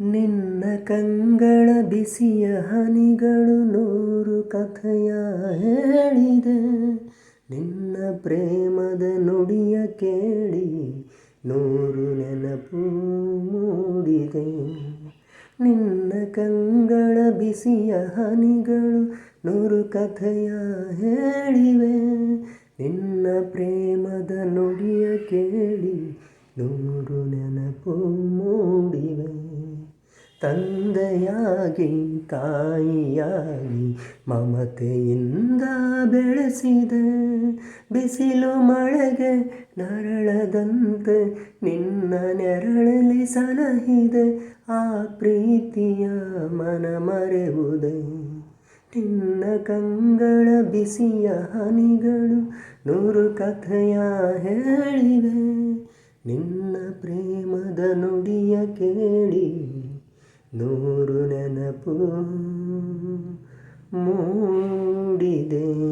ನಿನ್ನ ಕಂಗಳ ಬಿಸಿಯ ಹನಿಗಳು ನೂರು ಕಥೆಯ ಹೇಳಿದೆ. ನಿನ್ನ ಪ್ರೇಮದ ನುಡಿಯ ಕೇಳಿ ನೂರು ನೆನಪು ಮೂಡಿದೆ. ನಿನ್ನ ಕಂಗಳ ಬಿಸಿಯ ಹನಿಗಳು ನೂರು ಕಥೆಯ ಹೇಳಿವೆ. ನಿನ್ನ ಪ್ರೇಮದ ನುಡಿಯ ಕೇಳಿ ನೂರು ನೆನಪು ಮೂಡಿವೆ. ತಂದೆಯಾಗಿ ತಾಯಿಯಾಗಿ ಮಮತೆಯಿಂದ ಬೆಳೆಸಿದೆ. ಬಿಸಿಲು ಮಳೆಗೆ ನರಳದಂತೆ ನಿನ್ನ ನೆರಳಲ್ಲಿ ಸಲಹಿದೆ. ಆ ಪ್ರೀತಿಯ ಮನ ಮರೆಯುವುದೇ. ನಿನ್ನ ಕಂಗಳ ಬಿಸಿಯ ಹನಿಗಳು ನೂರು ಕಥೆಯ ಹೇಳಿವೆ. ನಿನ್ನ ಪ್ರೇಮದ ನುಡಿಯ ಕೇಳಿ ನೂರು ನೆನಪು ಮೂಡಿದೆ.